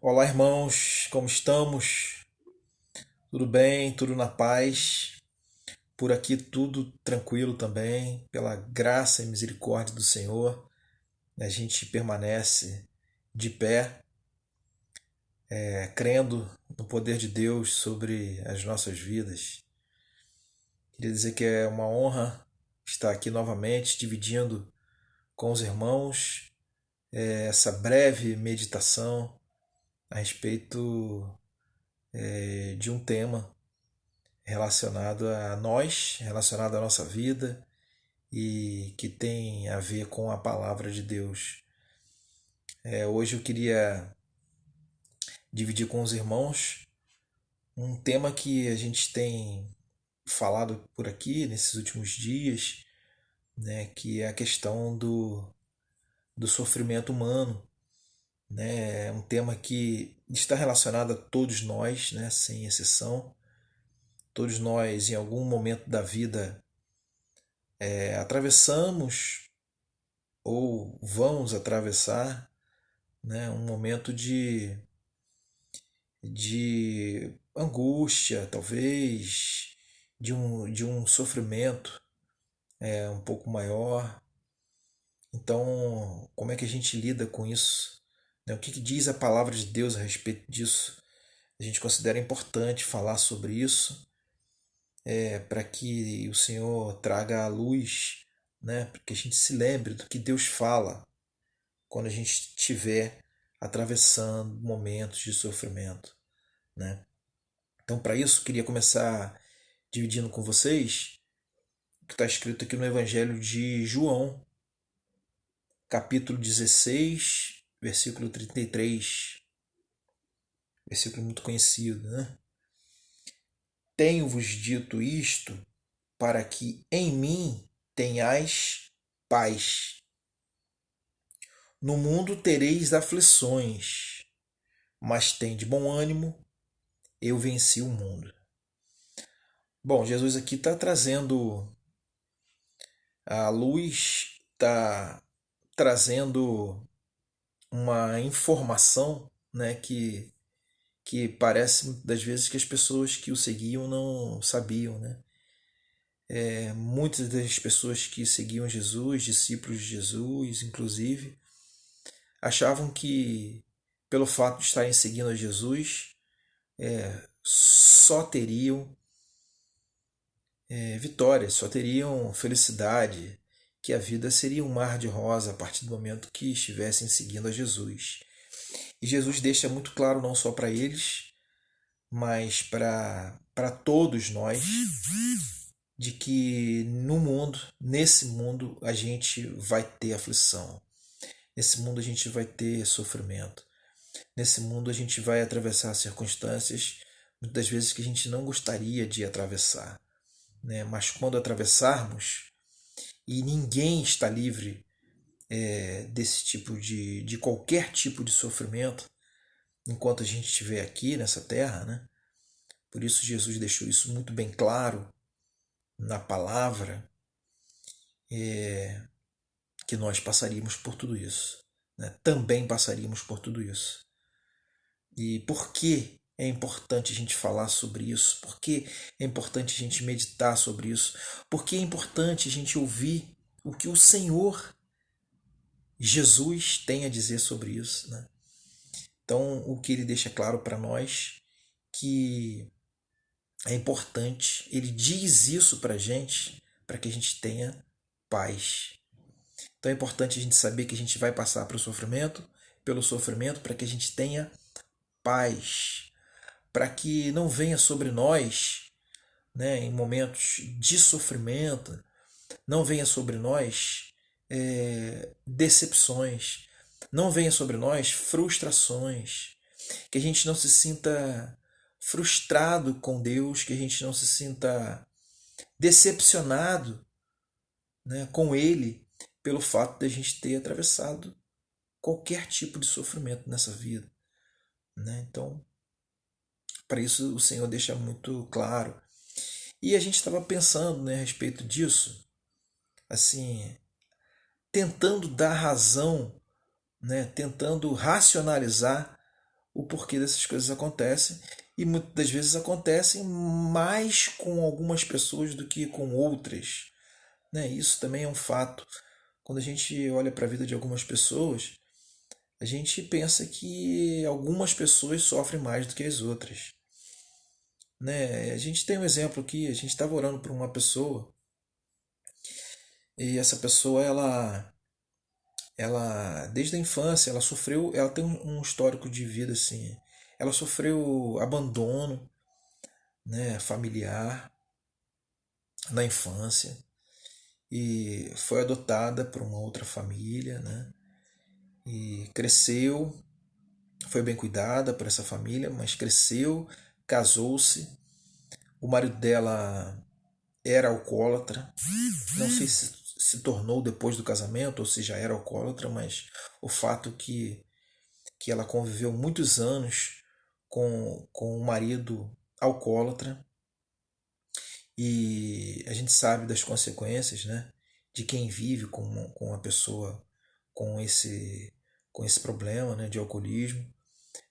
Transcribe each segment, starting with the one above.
Olá, irmãos, como estamos? Tudo bem? Tudo na paz? Por aqui tudo tranquilo também, pela graça e misericórdia do Senhor. A gente permanece de pé, crendo no poder de Deus sobre as nossas vidas. Queria dizer que é uma honra estar aqui novamente, dividindo com os irmãos essa breve meditação a respeito de um tema relacionado a nós, relacionado à nossa vida e que tem a ver com a palavra de Deus. Hoje eu queria dividir com os irmãos um tema que a gente tem falado por aqui nesses últimos dias, né, que é a questão do sofrimento humano. Né, é um tema que está relacionado a todos nós, né, sem exceção. Todos nós, em algum momento da vida, atravessamos ou vamos atravessar, né, um momento de angústia, talvez, de um sofrimento um pouco maior. Então, como é que a gente lida com isso? Né, o que diz a palavra de Deus a respeito disso? A gente considera importante falar sobre isso, para que o Senhor traga à luz, né, para que a gente se lembre do que Deus fala quando a gente estiver atravessando momentos de sofrimento, né? Então, para isso, queria começar dividindo com vocês o que está escrito aqui no Evangelho de João, capítulo 16, versículo 33, versículo muito conhecido, né? Tenho-vos dito isto para que em mim tenhais paz. No mundo tereis aflições, mas tende bom ânimo, eu venci o mundo. Bom, Jesus aqui está trazendo a luz, está trazendo uma informação, né, que parece das vezes que as pessoas que o seguiam não sabiam, né? Muitas das pessoas que seguiam Jesus, discípulos de Jesus, inclusive, achavam que pelo fato de estarem seguindo a Jesus, só teriam vitória, só teriam felicidade, que a vida seria um mar de rosa a partir do momento que estivessem seguindo a Jesus. E Jesus deixa muito claro não só para eles, mas para todos nós, de que no mundo, nesse mundo, a gente vai ter aflição. Nesse mundo a gente vai ter sofrimento. Nesse mundo a gente vai atravessar circunstâncias, muitas vezes que a gente não gostaria de atravessar, né? Mas quando atravessarmos, e ninguém está livre desse tipo de qualquer tipo de sofrimento, enquanto a gente estiver aqui nessa terra, né? Por isso Jesus deixou isso muito bem claro na palavra, que nós passaríamos por tudo isso, né? Também passaríamos por tudo isso. E por que é importante a gente falar sobre isso? Por que é importante a gente meditar sobre isso? Por que é importante a gente ouvir o que o Senhor Jesus tem a dizer sobre isso, né? Então, o que ele deixa claro para nós que é importante, ele diz isso para a gente, para que a gente tenha paz. Então é importante a gente saber que a gente vai passar pelo sofrimento, para que a gente tenha paz, para que não venha sobre nós, né, em momentos de sofrimento, não venha sobre nós decepções, não venha sobre nós frustrações, que a gente não se sinta frustrado com Deus, que a gente não se sinta decepcionado, né, com Ele pelo fato de a gente ter atravessado qualquer tipo de sofrimento nessa vida, né? Então, para isso o Senhor deixa muito claro. E a gente estava pensando, né, a respeito disso, assim, tentando dar razão, né, tentando racionalizar o porquê dessas coisas acontecem, e muitas das vezes acontecem mais com algumas pessoas do que com outras, né? Isso também é um fato. Quando a gente olha para a vida de algumas pessoas, a gente pensa que algumas pessoas sofrem mais do que as outras, né? A gente tem um exemplo aqui, a gente estava orando por uma pessoa e essa pessoa ela desde a infância ela sofreu, ela tem um histórico de vida assim, ela sofreu abandono, né, familiar na infância e foi adotada por uma outra família, né? E cresceu, foi bem cuidada por essa família, mas cresceu, casou-se. O marido dela era alcoólatra, não sei se tornou depois do casamento ou se já era alcoólatra, mas o fato que ela conviveu muitos anos com um marido alcoólatra e a gente sabe das consequências, né, de quem vive com uma pessoa com com esse problema, né, de alcoolismo.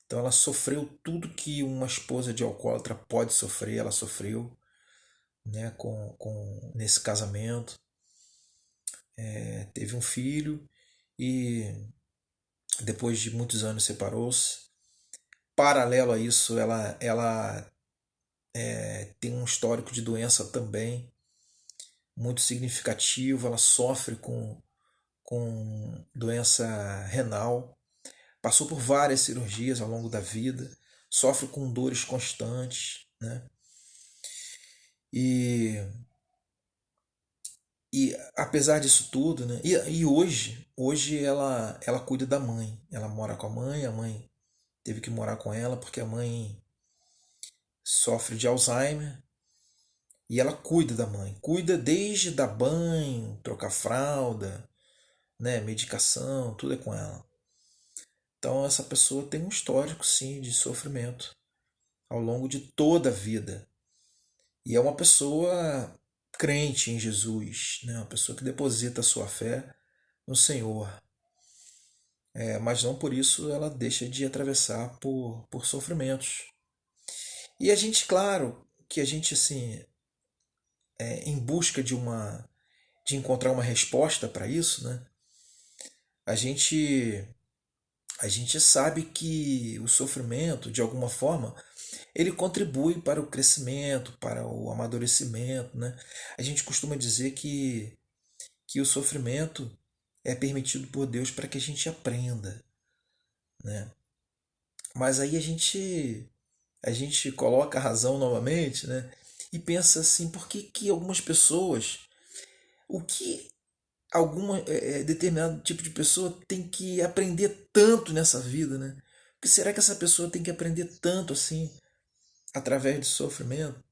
Então ela sofreu tudo que uma esposa de alcoólatra pode sofrer, ela sofreu, né, nesse casamento. Teve um filho e depois de muitos anos separou-se. Paralelo a isso, ela tem um histórico de doença também muito significativo. Ela sofre com doença renal, passou por várias cirurgias ao longo da vida, sofre com dores constantes, né? E, e apesar disso tudo, né? E hoje ela cuida da mãe. Ela mora com a mãe teve que morar com ela porque a mãe sofre de Alzheimer e ela cuida da mãe. Cuida desde dar banho, trocar fralda, né, medicação, tudo é com ela. Então essa pessoa tem um histórico sim de sofrimento ao longo de toda a vida. E é uma pessoa crente em Jesus, né? Uma pessoa que deposita a sua fé no Senhor. Mas não por isso ela deixa de atravessar por sofrimentos. E a gente, claro, que a gente assim, em busca de encontrar uma resposta para isso, né? A gente a gente sabe que o sofrimento, de alguma forma, ele contribui para o crescimento, para o amadurecimento, né? A gente costuma dizer que o sofrimento é permitido por Deus para que a gente aprenda, né? Mas aí a gente coloca a razão novamente, né? E pensa assim, por que que algumas pessoas, o que alguma determinado tipo de pessoa tem que aprender tanto nessa vida, né? O que será que essa pessoa tem que aprender tanto assim através do sofrimento?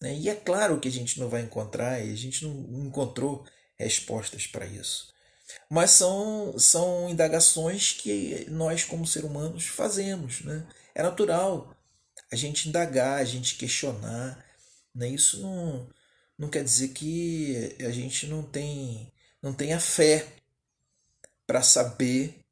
Né? E é claro que a gente não vai encontrar, e a gente não encontrou respostas para isso. Mas são indagações que nós, como seres humanos, fazemos. Né? É natural a gente indagar, a gente questionar. Né? Isso não quer dizer que a gente não tenha fé para saber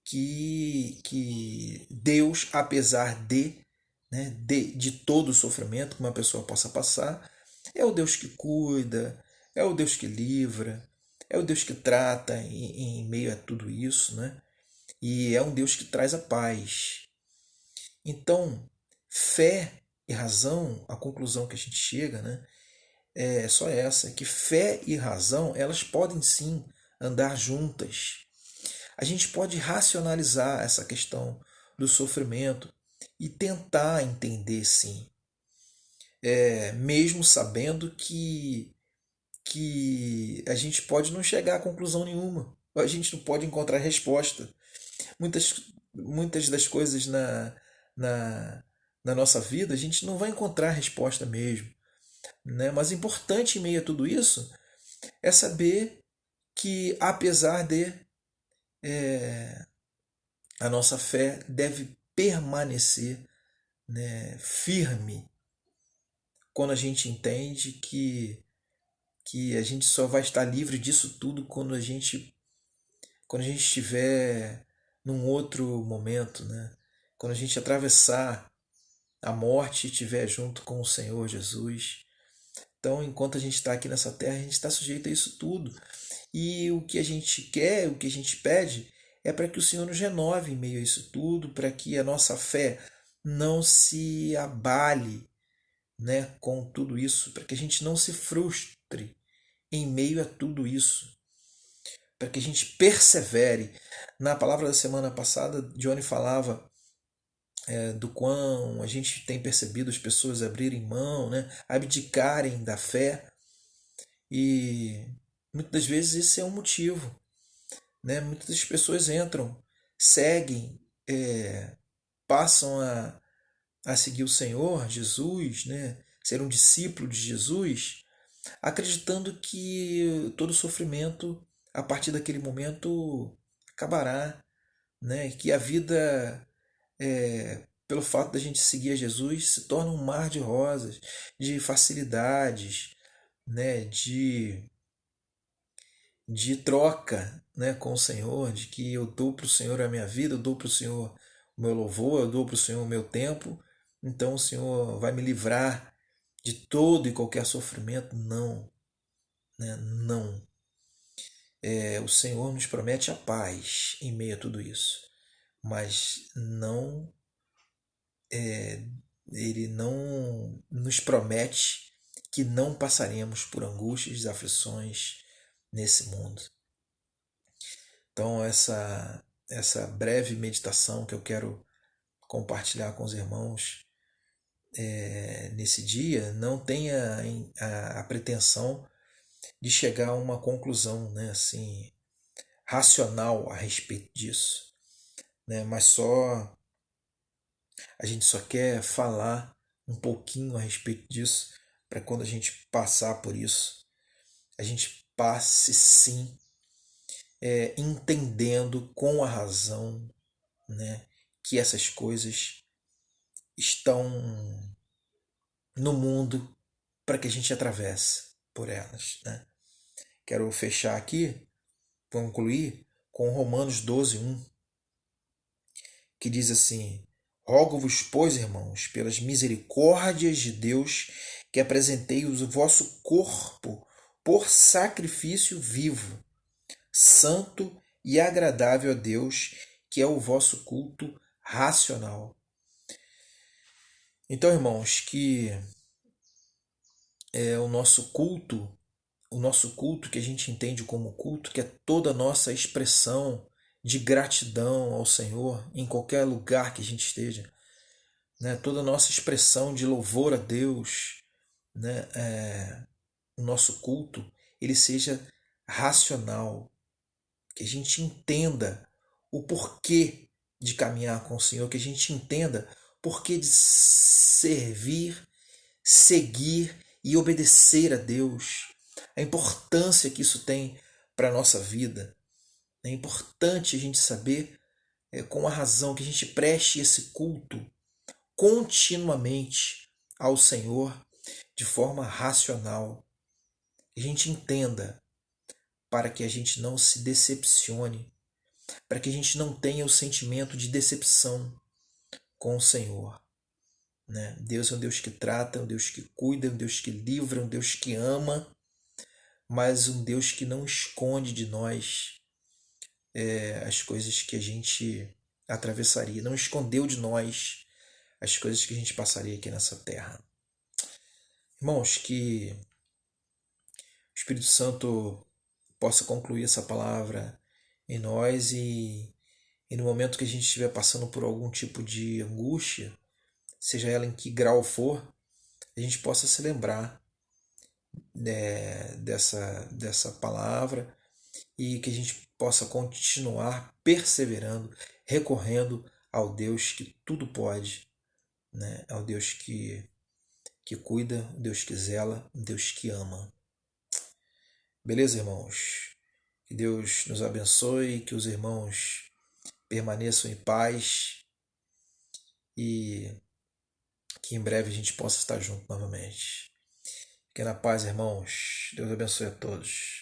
que Deus, apesar de todo o sofrimento que uma pessoa possa passar, é o Deus que cuida, é o Deus que livra, é o Deus que trata em meio a tudo isso, né? E é um Deus que traz a paz. Então, fé e razão, a conclusão que a gente chega, né, é só essa, que fé e razão, elas podem sim andar juntas. A gente pode racionalizar essa questão do sofrimento e tentar entender, sim, mesmo sabendo que a gente pode não chegar a conclusão nenhuma, a gente não pode encontrar resposta. Muitas das coisas na, na nossa vida a gente não vai encontrar resposta mesmo, né? Mas o importante em meio a tudo isso é saber que, apesar de a nossa fé deve permanecer, né, firme quando a gente entende que a gente só vai estar livre disso tudo quando a gente estiver num outro momento, né? quando a gente atravessar a morte e estiver junto com o Senhor Jesus. Então, enquanto a gente está aqui nessa terra, a gente está sujeito a isso tudo. E o que a gente quer, o que a gente pede, é para que o Senhor nos renove em meio a isso tudo, para que a nossa fé não se abale, né, com tudo isso, para que a gente não se frustre em meio a tudo isso, para que a gente persevere. Na palavra da semana passada, Johnny falava do quão a gente tem percebido as pessoas abrirem mão, né, abdicarem da fé, e muitas das vezes esse é um motivo, né? Muitas das pessoas entram, seguem, passam a seguir o Senhor Jesus, né? Ser um discípulo de Jesus, acreditando que todo sofrimento a partir daquele momento acabará, né? Que a vida, pelo fato da gente seguir a Jesus, se torna um mar de rosas, de facilidades, né? De troca, né, com o Senhor, de que eu dou para o Senhor a minha vida, eu dou para o Senhor o meu louvor, eu dou para o Senhor o meu tempo, então o Senhor vai me livrar de todo e qualquer sofrimento. Não, né? Não. O Senhor nos promete a paz em meio a tudo isso, mas não, Ele não nos promete que não passaremos por angústias e aflições nesse mundo. Então, essa breve meditação que eu quero compartilhar com os irmãos nesse dia não tenha a pretensão de chegar a uma conclusão, né, assim, racional a respeito disso, né, mas a gente só quer falar um pouquinho a respeito disso para quando a gente passar por isso, a gente passe sim entendendo com a razão, né, que essas coisas estão no mundo para que a gente atravesse por elas, né? Quero fechar aqui, concluir com Romanos 12:1, que diz assim: Rogo-vos, pois, irmãos, pelas misericórdias de Deus, que apresenteis o vosso corpo por sacrifício vivo, santo e agradável a Deus, que é o vosso culto racional. Então, irmãos, que o nosso culto que a gente entende como culto, que é toda a nossa expressão de gratidão ao Senhor em qualquer lugar que a gente esteja, né? Toda a nossa expressão de louvor a Deus, né? O nosso culto ele seja racional, que a gente entenda o porquê de caminhar com o Senhor, que a gente entenda o porquê de servir, seguir e obedecer a Deus, a importância que isso tem para a nossa vida. É importante a gente saber com a razão que a gente preste esse culto continuamente ao Senhor de forma racional. Que a gente entenda para que a gente não se decepcione, para que a gente não tenha o sentimento de decepção com o Senhor. Né? Deus é um Deus que trata, é um Deus que cuida, é um Deus que livra, é um Deus que ama, mas um Deus que não esconde de nós as coisas que a gente atravessaria, não escondeu de nós as coisas que a gente passaria aqui nessa terra. Irmãos, que o Espírito Santo possa concluir essa palavra em nós e no momento que a gente estiver passando por algum tipo de angústia, seja ela em que grau for, a gente possa se lembrar dessa palavra e que a gente possa continuar perseverando, recorrendo ao Deus que tudo pode, né? Ao Deus que cuida, o Deus que zela, o Deus que ama. Beleza, irmãos? Que Deus nos abençoe, que os irmãos permaneçam em paz e que em breve a gente possa estar junto novamente. Fiquem na paz, irmãos. Deus abençoe a todos.